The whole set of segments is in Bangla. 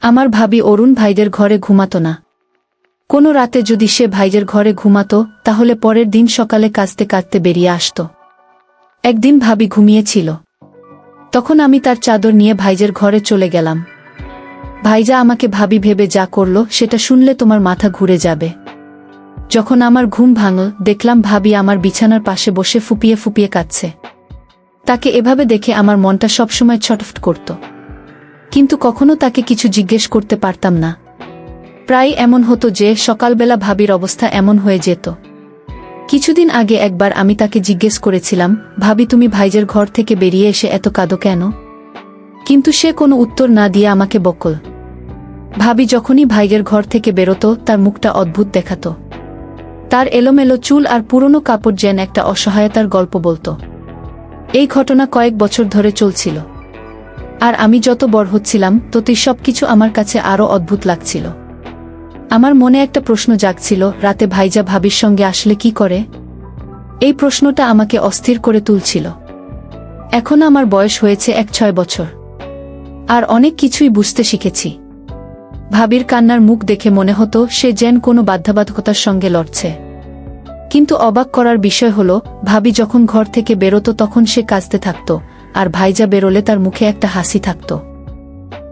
আমার ভাবি অরুণ ভাইদের ঘরে ঘুমাতো না। কোনো রাতে যদি সে ভাইদের ঘরে ঘুমাতো তাহলে পরের দিন সকালে কাঁদতে কাঁদতে বেরিয়ে আসত। একদিন ভাবি ঘুমিয়েছিল। তখন আমি তার চাদর নিয়ে ভাইজের ঘরে চলে গেলাম। ভাইজা আমাকে ভাবি ভেবে যা করল সেটা শুনলে তোমার মাথা ঘুরে যাবে। যখন আমার ঘুম ভাঙল দেখলাম ভাবি আমার বিছানার পাশে বসে ফুপিয়ে ফুপিয়ে কাঁদছে। তাকে এভাবে দেখে আমার মনটা সবসময় ছটফট করত, কিন্তু কখনো তাকে কিছু জিজ্ঞেস করতে পারতাম না। প্রায় এমন হতো যে সকালবেলা ভাবির অবস্থা এমন হয়ে যেত। কিছুদিন আগে একবার আমি তাকে জিজ্ঞেস করেছিলাম, ভাবি তুমি ভাইজের ঘর থেকে বেরিয়ে এসে এত কাঁদো কেন? কিন্তু সে কোনো উত্তর না দিয়ে আমাকে বকল। ভাবি যখনই ভাইয়ের ঘর থেকে বেরোতো তার মুখটা অদ্ভুত দেখাতো। তার এলোমেলো চুল আর পুরনো কাপড় যেন একটা অসহায়তার গল্প বলতো। এই ঘটনা কয়েক বছর ধরে চলছিল। আর আমি যত বড় হচ্ছিলাম ততই সবকিছু আমার কাছে আরও অদ্ভুত লাগছিল। আমার মনে একটা প্রশ্ন জাগছিল, রাতে ভাইজা ভাবির সঙ্গে আসলে কি করে? এই প্রশ্নটা আমাকে অস্থির করে তুলছিল। এখন আমার বয়স হয়েছে 6 বছর, আর অনেক কিছুই বুঝতে শিখেছি। ভাবির কান্নার মুখ দেখে মনে হতো সে যেন কোনো বাধ্যবাধকতার সঙ্গে লড়ছে। কিন্তু অবাক করার বিষয় হলো, ভাবি যখন ঘর থেকে বেরোতো তখন সে কাঁদতে থাকত, আর ভাইজা বেরোলে তার মুখে একটা হাসি থাকত।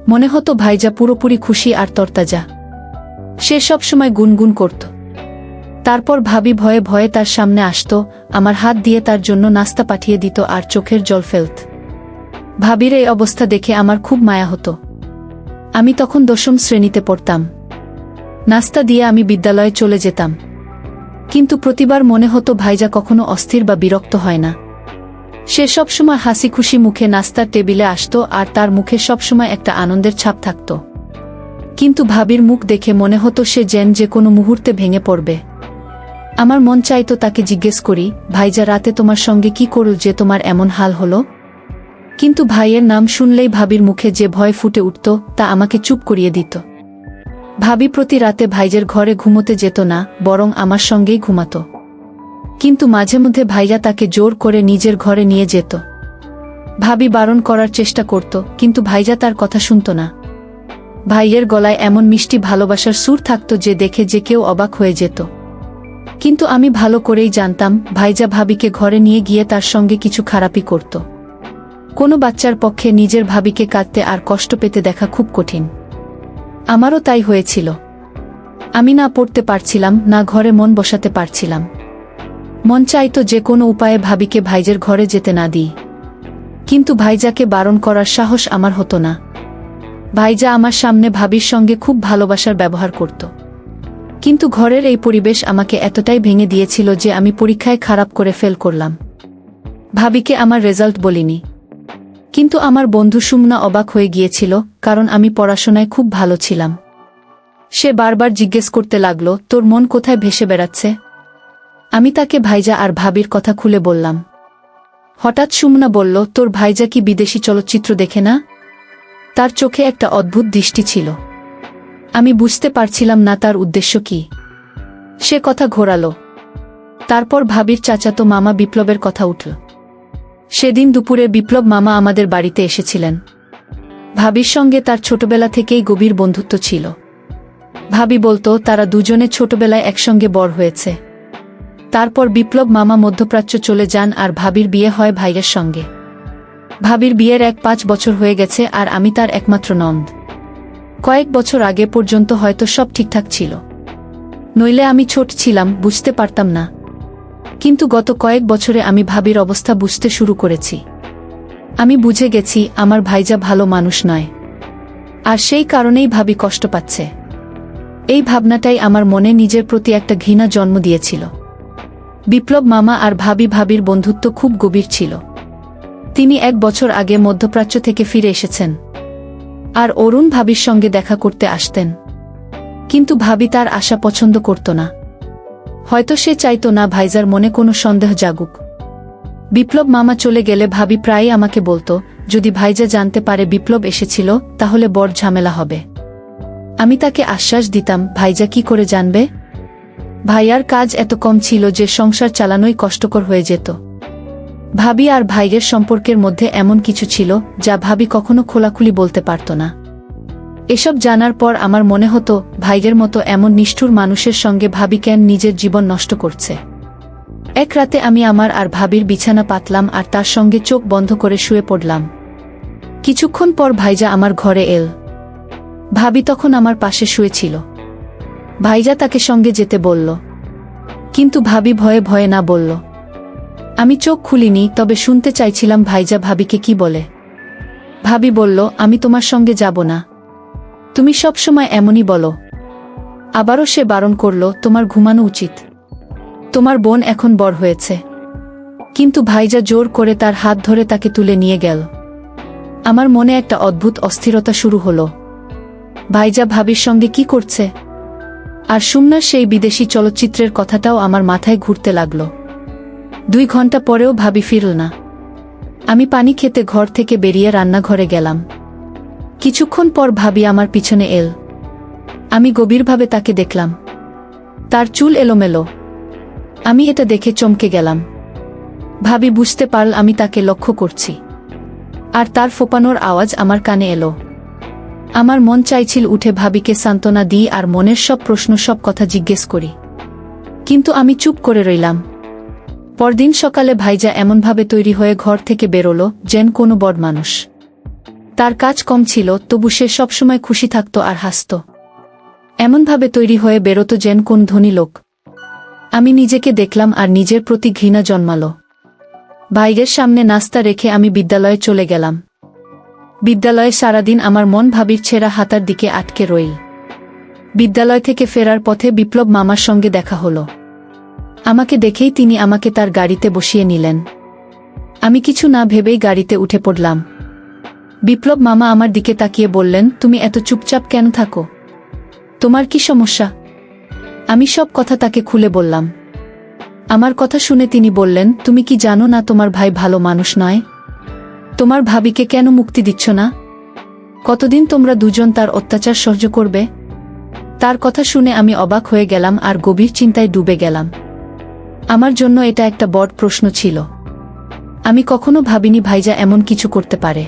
মনে হতো ভাইজা পুরোপুরি খুশি আর তরতাজা। সে সবসময় গুনগুন করত। তারপর ভাবি ভয়ে ভয়ে তার সামনে আসত, আমার হাত দিয়ে তার জন্য নাস্তা পাঠিয়ে দিত আর চোখের জল ফেলত। ভাবির এই অবস্থা দেখে আমার খুব মায়া হতো। আমি তখন 10ম শ্রেণীতে পড়তাম। নাস্তা দিয়ে আমি বিদ্যালয়ে চলে যেতাম। কিন্তু প্রতিবার মনে হতো ভাইজা কখনো অস্থির বা বিরক্ত হয় না। সে সবসময় হাসি খুশি মুখে নাস্তার টেবিলে আসত, আর তার মুখে সবসময় একটা আনন্দের ছাপ থাকত। কিন্তু ভাবির মুখ দেখে মনে হতো সে যেন যে কোনো মুহূর্তে ভেঙে পড়বে। আমার মন চাইতো তাকে জিজ্ঞেস করি, ভাইজা রাতে তোমার সঙ্গে কি করল যে তোমার এমন হাল হলো? কিন্তু ভাইয়ের নাম শুনলেই ভাবির মুখে যে ভয় ফুটে উঠত তা আমাকে চুপ করিয়ে দিত। ভাবি প্রতি রাতে ভাইজের ঘরে ঘুমোতে যেত না, বরং আমার সঙ্গেই ঘুমাত। কিন্তু মাঝে মধ্যে ভাইজা তাকে জোর করে নিজের ঘরে নিয়ে যেত। ভাবি বারণ করার চেষ্টা করত, কিন্তু ভাইজা তার কথা শুনত না। ভাইয়ের গলায় এমন মিষ্টি ভালোবাসার সুর থাকত যে দেখে যে কেউ অবাক হয়ে যেত। কিন্তু আমি ভালো করেই জানতাম ভাইজা ভাবিকে ঘরে নিয়ে গিয়ে তার সঙ্গে কিছু খারাপই করত। কোনো বাচ্চার পক্ষে নিজের ভাবিকে কাঁদতে আর কষ্ট পেতে দেখা খুব কঠিন। আমারও তাই হয়েছিল। আমি না পড়তে পারছিলাম, না ঘরে মন বসাতে পারছিলাম। মন চাইতো যে কোনো উপায়ে ভাবিকে ভাইজের ঘরে যেতে না দিই। কিন্তু ভাইজাকে বারণ করার সাহস আমার হতো না। ভাইজা আমার সামনে ভাবির সঙ্গে খুব ভালোবাসার ব্যবহার করত। কিন্তু ঘরের এই পরিবেশ আমাকে এতটাই ভেঙে দিয়েছিল যে আমি পরীক্ষায় খারাপ করে ফেল করলাম। ভাবিকে আমার রেজাল্ট বলিনি। কিন্তু আমার বন্ধু সুমনা অবাক হয়ে গিয়েছিল, কারণ আমি পড়াশোনায় খুব ভালো ছিলাম। সে বারবার জিজ্ঞেস করতে লাগলো, তোর মন কোথায় ভেসে বেড়াচ্ছে? আমি তাকে ভাইজা আর ভাবির কথা খুলে বললাম। হঠাৎ সুমনা বলল, তোর ভাইজা কি বিদেশি চলচ্চিত্র দেখে না? তার চোখে একটা অদ্ভুত দৃষ্টি ছিল। আমি বুঝতে পারছিলাম না তার উদ্দেশ্য কি। সে কথা ঘোরালো। তারপর ভাবির চাচাতো মামা বিপ্লবের কথা উঠল। সেদিন দুপুরে বিপ্লব মামা আমাদের বাড়িতে এসেছিলেন। ভাবির সঙ্গে তার ছোটবেলা থেকেই গভীর বন্ধুত্ব ছিল। ভাবি বলতো তারা দুজনে ছোটবেলায় একসঙ্গে বড় হয়েছে। তারপর বিপ্লব মামা মধ্যপ্রাচ্য চলে যান আর ভাবির বিয়ে হয় ভাইয়ের সঙ্গে। ভাবির বিয়ের 5 বছর হয়ে গেছে আর আমি তার একমাত্র ননদ। কয়েক বছর আগে পর্যন্ত হয়তো সব ঠিকঠাক ছিল, নইলে আমি ছোট ছিলাম, বুঝতে পারতাম না। কিন্তু গত কয়েক বছরে আমি ভাবির অবস্থা বুঝতে শুরু করেছি। আমি বুঝে গেছি আমার ভাইজা ভালো মানুষ নয়, আর সেই কারণেই ভাবি কষ্ট পাচ্ছে। এই ভাবনাটাই আমার মনে নিজের প্রতি একটা ঘৃণা জন্ম দিয়েছিল। বিপ্লব মামা আর ভাবির বন্ধুত্ব খুব গভীর ছিল। তিনি 1 বছর আগে মধ্যপ্রাচ্য থেকে ফিরে এসেছেন, আর অরুণ ভাবির সঙ্গে দেখা করতে আসতেন। কিন্তু ভাবি তার আশা পছন্দ করত না। হয়তো সে চাইতো না ভাইজার মনে কোনো সন্দেহ জাগুক। বিপ্লব মামা চলে গেলে ভাবি প্রায়ই আমাকে বলতো, যদি ভাইজা জানতে পারে বিপ্লব এসেছিল তাহলে বড় ঝামেলা হবে। আমি তাকে আশ্বাস দিতাম, ভাইজা কি করে জানবে? ভাইয়ার কাজ এত কম ছিল যে সংসার চালানোই কষ্টকর হয়ে যেত। ভাবি আর ভাইয়ের সম্পর্কের মধ্যে এমন কিছু ছিল যা ভাবি কখনো খোলাখুলি বলতে পারত না। এসব জানার পর আমার মনে হতো ভাইয়ের মতো এমন নিষ্ঠুর মানুষের সঙ্গে ভাবি কেন নিজের জীবন নষ্ট করছে। এক রাতে আমি আমার আর ভাবির বিছানা পাতলাম আর তার সঙ্গে চোখ বন্ধ করে শুয়ে পড়লাম। কিছুক্ষণ পর ভাইজা আমার ঘরে এল। ভাবি তখন আমার পাশে শুয়েছিল। ভাইজা তাকে সঙ্গে যেতে বলল, কিন্তু ভাবি ভয়ে ভয়ে না বলল। আমি চোখ খুলিনি, তবে শুনতে চাইছিলাম ভাইজা ভাবিকে কি বলে। ভাবি বলল, আমি তোমার সঙ্গে যাব না, তুমি সব সময় এমনই বলো। আবারও সে বারণ করল, তোমার ঘুমানো উচিত, তোমার বোন এখন বড় হয়েছে। কিন্তু ভাইজা জোর করে তার হাত ধরে তাকে তুলে নিয়ে গেল। আমার মনে একটা অদ্ভুত অস্থিরতা শুরু হলো। ভাইজা ভাবির সঙ্গে কি করছে? আর সুমনার সেই বিদেশি চলচ্চিত্রের কথাটাও আমার মাথায় ঘুরতে লাগল। 2 ঘন্টা পরেও ভাবি ফিরল না। আমি পানি খেতে ঘর থেকে বেরিয়ে রান্নাঘরে গেলাম। কিছুক্ষণ পর ভাবি আমার পিছনে এল। আমি গভীরভাবে তাকে দেখলাম। তার চুল এলোমেলো। আমি এটা দেখে চমকে গেলাম। ভাবি বুঝতে পারল আমি তাকে লক্ষ্য করছি। আর তার ফোপানোর আওয়াজ আমার কানে এলো। আমার মন চাইছিল উঠে ভাবিকে সান্ত্বনা দিই আর মনের সব প্রশ্ন, সব কথা জিজ্ঞেস করি। কিন্তু আমি চুপ করে রইলাম। পরদিন সকালে ভাইজা এমনভাবে তৈরি হয়ে ঘর থেকে বেরোলো যেন কোনো বড় মানুষ। তার কাজ কম ছিল, তবু সে সবসময় খুশি থাকত আর হাসত। এমনভাবে তৈরি হয়ে বেরোত যেন কোন ধনী লোক। আমি নিজেকে দেখলাম আর নিজের প্রতি ঘৃণা জন্মালো। ভাইয়ের সামনে নাস্তা রেখে আমি বিদ্যালয়ে চলে গেলাম। বিদ্যালয়ে সারাদিন আমার মন ভাবির ছেঁড়া হাতার দিকে আটকে রইল। বিদ্যালয় থেকে ফেরার পথে বিপ্লব মামার সঙ্গে দেখা হলো। আমাকে দেখেই তিনি আমাকে তার গাড়িতে বসিয়ে নিলেন। আমি কিছু না ভেবেই গাড়িতে উঠে পড়লাম। বিপ্লব মামা আমার দিকে তাকিয়ে বললেন, তুমি এত চুপচাপ কেন থাকো? তোমার কি সমস্যা? আমি সব কথা তাকে খুলে বললাম। আমার কথা শুনে তিনি বললেন, তুমি কি জানো না তোমার ভাই ভালো মানুষ নয়? তোমার ভাবিকে কেন মুক্তি দিচ্ছ না? কতদিন তোমরা দুজন তার অত্যাচার সহ্য করবে? তার কথা শুনে আমি অবাক হয়ে গেলাম আর গভীর চিন্তায় ডুবে গেলাম। আমার জন্য এটা একটা বড় প্রশ্ন ছিল। আমি কখনো ভাবিনি ভাইজা এমন কিছু করতে পারে।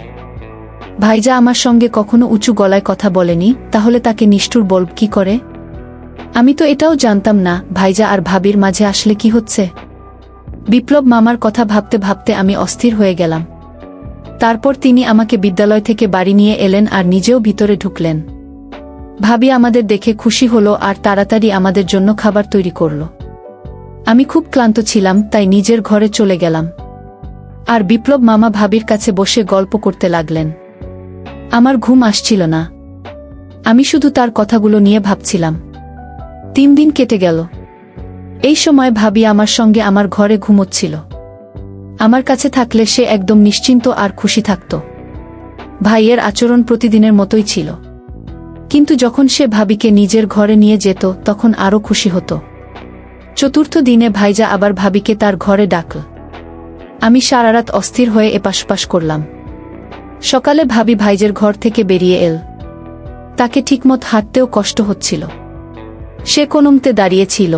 ভাইজা আমার সঙ্গে কখনো উঁচু গলায় কথা বলেনি, তাহলে তাকে নিষ্ঠুর বলব কি করে? আমি তো এটাও জানতাম না ভাইজা আর ভাবির মাঝে আসলে কি হচ্ছে। বিপ্লব মামার কথা ভাবতে ভাবতে আমি অস্থির হয়ে গেলাম। তারপর তিনি আমাকে বিদ্যালয় থেকে বাড়ি নিয়ে এলেন আর নিজেও ভিতরে ঢুকলেন। ভাবি আমাদের দেখে খুশি হলো আর তাড়াতাড়ি আমাদের জন্য খাবার তৈরি করল। আমি খুব ক্লান্ত ছিলাম, তাই নিজের ঘরে চলে গেলাম। আর বিপ্লব মামা ভাবির কাছে বসে গল্প করতে লাগলেন। আমার ঘুম আসছিল না। আমি শুধু তার কথাগুলো নিয়ে ভাবছিলাম। 3 দিন কেটে গেল। এই সময় ভাবি আমার সঙ্গে আমার ঘরে ঘুমোচ্ছিল। আমার কাছে থাকলে সে একদম নিশ্চিন্ত আর খুশি থাকত। ভাইয়ের আচরণ প্রতিদিনের মতোই ছিল। কিন্তু যখন সে ভাবিকে নিজের ঘরে নিয়ে যেত তখন আরও খুশি হতো। 4র্থ দিনে ভাইজা আবার ভাবিকে তার ঘরে ডাকল। আমি সারা রাত অস্থির হয়ে এপাশ করলাম। সকালে ভাবি ভাইজের ঘর থেকে বেরিয়ে এল। তাকে ঠিকমত হাঁটতেও কষ্ট হচ্ছিল। সে কোনমতে দাঁড়িয়েছিল।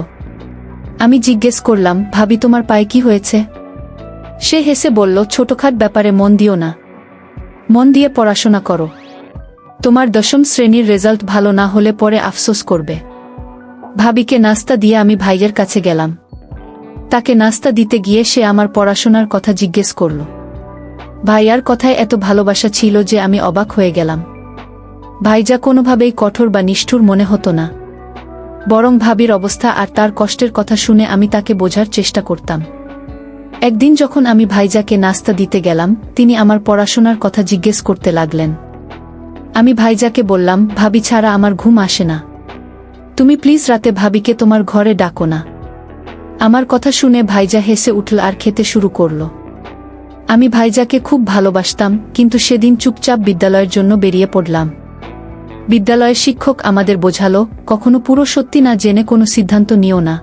আমি জিজ্ঞেস করলাম, ভাবি তোমার পায়ে কি হয়েছে? সে হেসে বলল, ছোটখাট ব্যাপারে মন দিও না, মন দিয়ে পড়াশোনা করো। তোমার 10ম শ্রেণীর রেজাল্ট ভালো না হলে পরে আফসোস করবে। ভাবিকে নাস্তা দিয়ে আমি ভাইয়ের কাছে গেলাম। তাকে নাস্তা দিতে গিয়ে সে আমার পড়াশোনার কথা জিজ্ঞেস করল। ভাইয়ার কথায় এত ভালোবাসা ছিল যে আমি অবাক হয়ে গেলাম। ভাইজা কোনোভাবেই কঠোর বা নিষ্ঠুর মনে হতো না। বরং ভাবির অবস্থা আর তার কষ্টের কথা শুনে আমি তাকে বোঝার চেষ্টা করতাম। একদিন যখন আমি ভাইজাকে নাস্তা দিতে গেলাম, তিনি আমার পড়াশোনার কথা জিজ্ঞেস করতে লাগলেন। আমি ভাইজাকে বললাম, ভাবি ছাড়া আমার ঘুম আসে না। তুমি প্লিজ রাতে ভাবিকে তোমার ঘরে ডাকো না। আমার কথা শুনে ভাইজা হেসে উঠল আর খেতে শুরু করল। আমি ভাইজাকে খুব ভালোবাসতাম, কিন্তু সেদিন চুপচাপ বিদ্যালয়ের জন্য বেরিয়ে পড়লাম। বিদ্যালয়ের শিক্ষক আমাদের বোঝালো, কখনো পুরো সত্যি না জেনে কোনো সিদ্ধান্ত নিও না।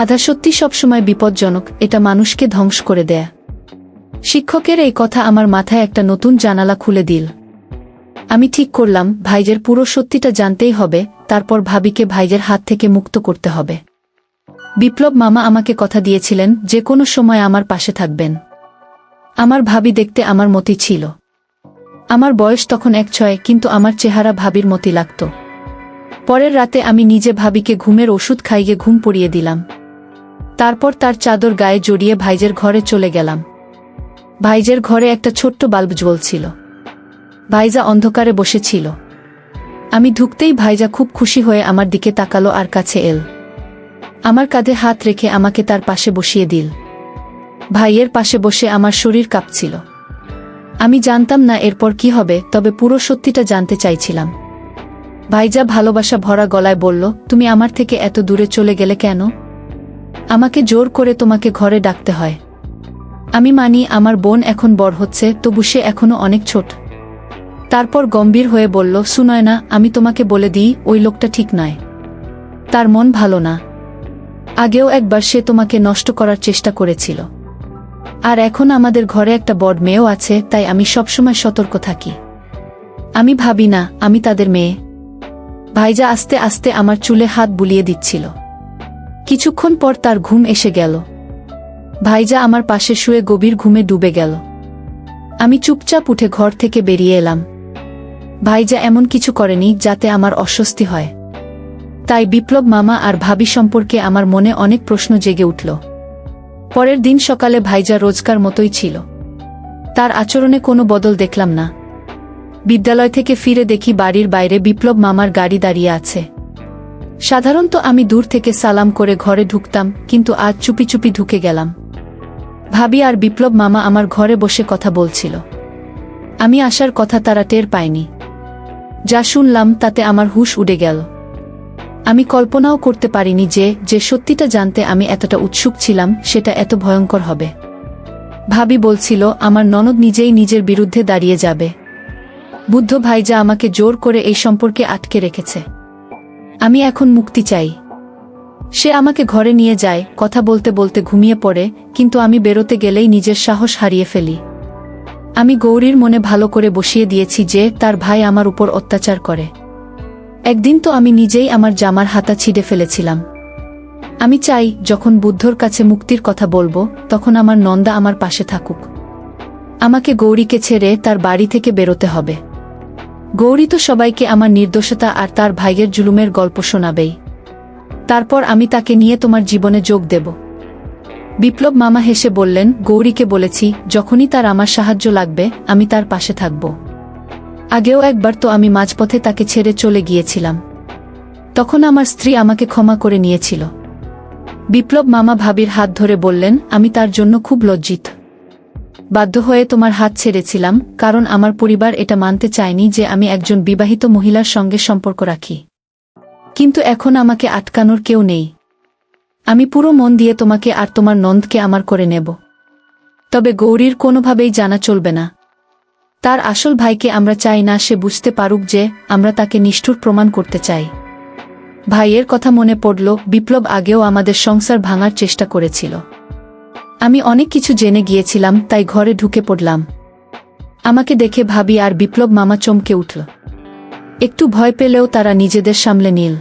আধা সত্যি সবসময় বিপজ্জনক, এটা মানুষকে ধ্বংস করে দেয়। শিক্ষকের এই কথা আমার মাথায় একটা নতুন জানালা খুলে দিল। আমি ঠিক করলাম ভাইজের পুরো সত্যিটা জানতেই হবে, তারপর ভাবিকে ভাইজের হাত থেকে মুক্ত করতে হবে। বিপ্লব মামা আমাকে কথা দিয়েছিলেন যে কোনো সময় আমার পাশে থাকবেন। আমার ভাবি দেখতে আমার মতই ছিল। আমার বয়স তখন ১-৬, কিন্তু আমার চেহারা ভাবির মতই লাগত। পরের রাতে আমি নিজে ভাবিকে ঘুমের ওষুধ খাইয়ে ঘুম পড়িয়ে দিলাম। তারপর তার চাদর গায়ে জড়িয়ে ভাইজের ঘরে চলে গেলাম। ভাইজের ঘরে একটা ছোট্ট বাল্ব জ্বলছিল। ভাইজা অন্ধকারে বসেছিল। আমি ঢুকতেই ভাইজা খুব খুশি হয়ে আমার দিকে তাকালো আর কাছে এল। আমার কাঁধে হাত রেখে আমাকে তার পাশে বসিয়ে দিল। ভাইয়ের পাশে বসে আমার শরীর কাঁপছিল। আমি জানতাম না এরপর কি হবে, তবে পুরো সত্যিটা জানতে চাইছিলাম। ভাইজা ভালোবাসা ভরা গলায় বলল, তুমি আমার থেকে এত দূরে চলে গেলে কেন? আমাকে জোর করে তোমাকে ঘরে ডাকতে হয়। আমি মানি আমার বোন এখন বড় হচ্ছে, তবু সে এখনো অনেক ছোট। তারপর গম্ভীর হয়ে বলল, সুনয়না, আমি তোমাকে বলে দিই, ওই লোকটা ঠিক নয়। তার মন ভালো না। আগেও একবার সে তোমাকে নষ্ট করার চেষ্টা করেছিল। আর এখন আমাদের ঘরে একটা বড় মেয়েও আছে, তাই আমি সবসময় সতর্ক থাকি। আমি ভাবি না আমি তাদের মেয়ে। ভাইজা আস্তে আস্তে আমার চুলে হাত বুলিয়ে দিচ্ছিল। কিছুক্ষণ পর তার ঘুম এসে গেল। ভাইজা আমার পাশে শুয়ে গভীর ঘুমে ডুবে গেল। আমি চুপচাপ উঠে ঘর থেকে বেরিয়ে এলাম। ভাইজা এমন কিছু করেনি যাতে আমার অস্বস্তি হয়। তাই বিপ্লব মামা আর ভাবি সম্পর্কে আমার মনে অনেক প্রশ্ন জেগে উঠল। পরের দিন সকালে ভাইজা রোজকার মতোই ছিল। তার আচরণে কোনো বদল দেখলাম না। বিদ্যালয় থেকে ফিরে দেখি বাড়ির বাইরে বিপ্লব মামার গাড়ি দাঁড়িয়ে আছে। সাধারণত আমি দূর থেকে সালাম করে ঘরে ঢুকতাম, কিন্তু আজ চুপি চুপি ঢুকে গেলাম। ভাবি আর বিপ্লব মামা আমার ঘরে বসে কথা বলছিল। আমি আসার কথা তারা টের পায়নি। যা শুনলাম তাতে আমার হুঁশ উড়ে গেল। আমি কল্পনাও করতে পারিনি যে সত্যিটা জানতে আমি এতটা উৎসুক ছিলাম সেটা এত ভয়ঙ্কর হবে। ভাবি বলছিল আমার ননদ নিজেই নিজের বিরুদ্ধে দাঁড়িয়ে যাবে। বুদ্ধ ভাইজা আমাকে জোর করে এই সম্পর্কে আটকে রেখেছে। আমি এখন মুক্তি চাই। সে আমাকে ঘরে নিয়ে যায়, কথা বলতে বলতে ঘুমিয়ে পড়ে, কিন্তু আমি বেরোতে গেলেই নিজের সাহস হারিয়ে ফেলি। আমি গৌরীর মনে ভালো করে বসিয়ে দিয়েছি যে তার ভাই আমার উপর অত্যাচার করে। একদিন তো আমি নিজেই আমার জামার হাতা ছিঁড়ে ফেলেছিলাম। আমি চাই যখন বুদ্ধর কাছে মুক্তির কথা বলবো, তখন আমার নন্দা আমার পাশে থাকুক। আমাকে গৌরীকে ছেড়ে তার বাড়ি থেকে বেরোতে হবে। গৌরী তো সবাইকে আমার নির্দোষতা আর তার ভাইয়ের জুলুমের গল্প শোনাবেই। তারপর আমি তাকে নিয়ে তোমার জীবনে যোগ দেব। বিপ্লব মামা হেসে বললেন, গৌরীকে বলেছি যখনই তার আমার সাহায্য লাগবে আমি তার পাশে থাকব। আগেও একবার তো আমি মাঝপথে তাকে ছেড়ে চলে গিয়েছিলাম। তখন আমার স্ত্রী আমাকে ক্ষমা করে নিয়েছিল। বিপ্লব মামা ভাবির হাত ধরে বললেন, আমি তার জন্য খুব লজ্জিত। বাধ্য হয়ে তোমার হাত ছেড়েছিলাম, কারণ আমার পরিবার এটা মানতে চায়নি যে আমি একজন বিবাহিত মহিলার সঙ্গে সম্পর্ক রাখি। কিন্তু এখন আমাকে আটকানোর কেউ নেই। আমি পুরো মন দিয়ে তোমাকে আর তোমার নন্দকে আমার করে নেব। তবে গৌরীর কোনোভাবেই জানা চলবে না। তার আসল ভাইকে আমরা চাই না সে বুঝতে পারুক যে আমরা তাকে নিষ্ঠুর প্রমাণ করতে চাই। ভাইয়ের কথা মনে পড়ল, বিপ্লব আগেও আমাদের সংসার ভাঙার চেষ্টা করেছিল। আমি অনেক কিছু জেনে গিয়েছিলাম, তাই ঘরে ঢুকে পড়লাম। আমাকে দেখে ভাবি আর বিপ্লব মামা চমকে উঠল। একটু ভয় পেলেও তারা নিজেদের সামলে নিল।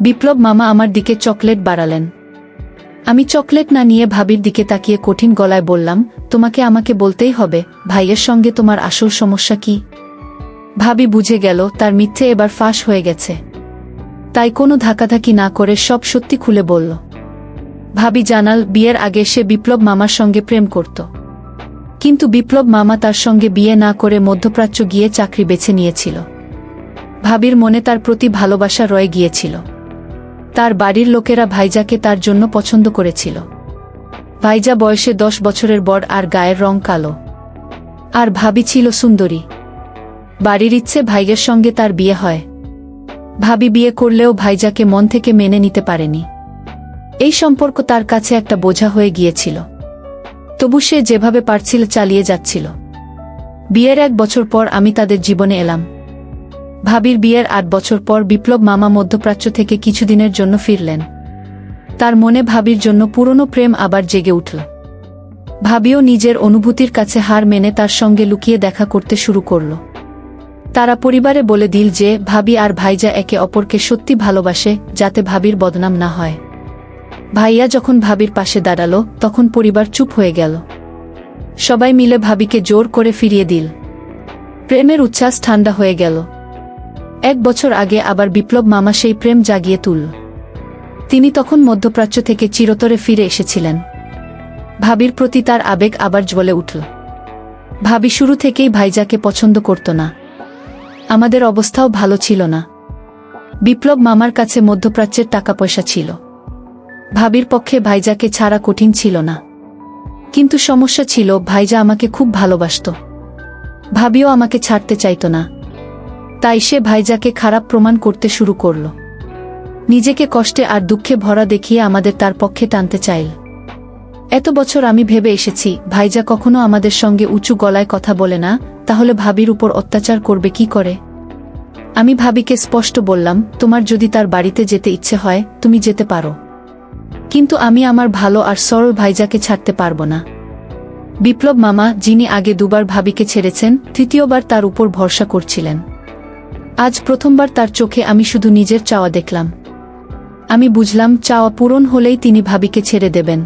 বিপ্লব মামা আমার দিকে চকলেট বাড়ালেন। আমি চকলেট না নিয়ে ভাবির দিকে তাকিয়ে কঠিন গলায় বললাম, তোমাকে আমাকে বলতেই হবে, ভাইয়ের সঙ্গে তোমার আসল সমস্যা কি? ভাবি বুঝে গেল তার মিথ্যে এবার ফাঁস হয়ে গেছে। তাই কোনো ধাক্কাধাক্কি না করে সব সত্যি খুলে বলল। ভাবি জানাল, বিয়ের আগে সে বিপ্লব মামার সঙ্গে প্রেম করত। কিন্তু বিপ্লব মামা তার সঙ্গে বিয়ে না করে মধ্যপ্রাচ্য গিয়ে চাকরি বেছে নিয়েছিল। ভাবির মনে তার প্রতি ভালোবাসা রয়ে গিয়েছিল। তার বাড়ির লোকেরা ভাইজাকে তার জন্য পছন্দ করেছিল। ভাইজা বয়সে 10 বছরের বড় আর গায়ের রং কালো। আর ভাবি ছিল সুন্দরী। বাড়ির ইচ্ছে ভাইয়ের সঙ্গে তার বিয়ে হয়। ভাবি বিয়ে করলেও ভাইজাকে মন থেকে মেনে নিতে পারেনি। এই সম্পর্ক তার কাছে একটা বোঝা হয়ে গিয়েছিল। তবু সে যেভাবে পারছিল চালিয়ে যাচ্ছিল। বিয়ের 1 বছর পর আমি তাদের জীবনে এলাম। ভাবির বিয়ের 8 বছর পর বিপ্লব মামা মধ্যপ্রাচ্য থেকে কিছুদিনের জন্য ফিরলেন। তার মনে ভাবির জন্য পুরনো প্রেম আবার জেগে উঠল। ভাবিও নিজের অনুভূতির কাছে হার মেনে তার সঙ্গে লুকিয়ে দেখা করতে শুরু করল। তারা পরিবারে বলে দিল যে ভাবি আর ভাইজা একে অপরকে সত্যি ভালোবাসে, যাতে ভাবির বদনাম না হয়। ভাইয়া যখন ভাবির পাশে দাঁড়ালো, তখন পরিবার চুপ হয়ে গেল। সবাই মিলে ভাবিকে জোর করে ফিরিয়ে দিল। প্রেমের উচ্ছ্বাস ঠান্ডা হয়ে গেল। 1 বছর আগে আবার বিপ্লব মামা সেই প্রেম জাগিয়ে তুলল। তিনি তখন মধ্যপ্রাচ্য থেকে চিরতরে ফিরে এসেছিলেন। ভাবির প্রতি তার আবেগ আবার জ্বলে উঠল। ভাবি শুরু থেকেই ভাইজাকে পছন্দ করত না। আমাদের অবস্থাও ভালো ছিল না। বিপ্লব মামার কাছে মধ্যপ্রাচ্যের টাকা পয়সা ছিল। ভাবির পক্ষে ভাইজাকে ছাড়া কঠিন ছিল না। কিন্তু সমস্যা ছিল, ভাইজা আমাকে খুব ভালোবাসত। ভাবিও আমাকে ছাড়তে চাইত না। তাই সে ভাইজাকে খারাপ প্রমাণ করতে শুরু করল। নিজেকে কষ্টে আর দুঃখে ভরা দেখিয়ে আমাদের তার পক্ষে টানতে চাইল। এত বছর আমি ভেবে এসেছি, ভাইজা কখনো আমাদের সঙ্গে উঁচু গলায় কথা বলে না, তাহলে ভাবির উপর অত্যাচার করবে কি করে? আমি ভাবিকে স্পষ্ট বললাম, তোমার যদি তার বাড়িতে যেতে ইচ্ছে হয় তুমি যেতে পারো, কিন্তু আমি আমার ভালো আর সরল ভাইজাকে ছাড়তে পারব না। বিপ্লব মামা, যিনি আগে 2 বার ভাবিকে ছেড়েছেন, 3য়বার তার উপর ভরসা করছিলেন। আজ প্রথমবার তার চোখে আমি শুধু নিজের চাওয়া দেখলাম। আমি বুঝলাম, চাওয়া পূরণ হলেই তিনি ভাবিকে ছেড়ে দেবেন।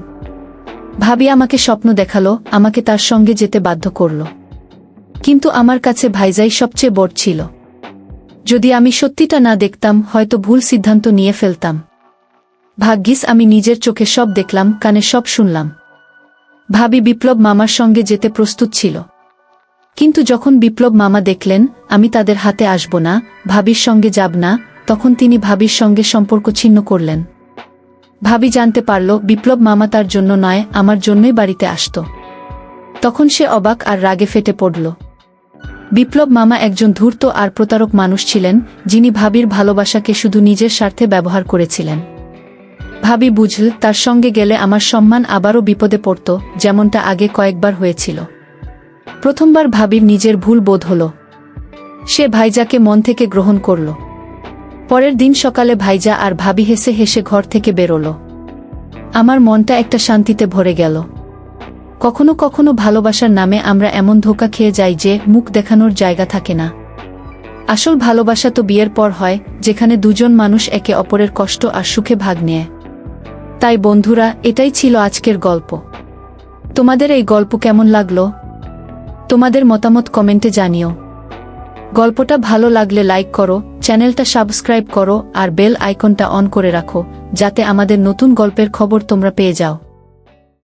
ভাবি আমাকে স্বপ্ন দেখালো, আমাকে তার সঙ্গে যেতে বাধ্য করল। কিন্তু আমার কাছে ভাইজাই সবচেয়ে বড় ছিল। যদি আমি সত্যিটা না দেখতাম, হয়তো ভুল সিদ্ধান্ত নিয়ে ফেলতাম। ভাগ্যিস আমি নিজের চোখে সব দেখলাম, কানে সব শুনলাম। ভাবি বিপ্লব মামার সঙ্গে যেতে প্রস্তুত ছিল। কিন্তু যখন বিপ্লব মামা দেখলেন আমি তাদের হাতে আসব না, ভাবির সঙ্গে যাব না, তখন তিনি ভাবির সঙ্গে সম্পর্ক ছিন্ন করলেন। ভাবি জানতে পারল বিপ্লব মামা তার জন্য নয়, আমার জন্যই বাড়িতে আসত। তখন সে অবাক আর রাগে ফেটে পড়ল। বিপ্লব মামা একজন ধূর্ত আর প্রতারক মানুষ ছিলেন, যিনি ভাবির ভালোবাসাকে শুধু নিজের স্বার্থে ব্যবহার করেছিলেন। ভাবি বুঝল তার সঙ্গে গেলে আমার সম্মান আবারও বিপদে পড়ত, যেমনটা আগে কয়েকবার হয়েছিল। প্রথমবার ভাবির নিজের ভুল বোধ হল। সে ভাইজাকে মন থেকে গ্রহণ করল। পরের দিন সকালে ভাইজা আর ভাবি হেসে হেসে ঘর থেকে বেরোল। আমার মনটা একটা শান্তিতে ভরে গেল। কখনো কখনো ভালোবাসার নামে আমরা এমন ধোঁকা খেয়ে যাই যে মুখ দেখানোর জায়গা থাকে না। আসল ভালোবাসা তো বিয়ের পর হয়, যেখানে দুজন মানুষ একে অপরের কষ্ট আর সুখে ভাগ নেয়। তাই বন্ধুরা, এটাই ছিল আজকের গল্প। তোমাদের এই গল্প কেমন লাগলো? তোমাদের মতামত কমেন্টে জানিও। গল্পটা ভালো লাগলে লাইক করো, চ্যানেলটা সাবস্ক্রাইব করো আর বেল আইকনটা অন করে রাখো, যাতে আমাদের নতুন গল্পের খবর তোমরা পেয়ে যাও।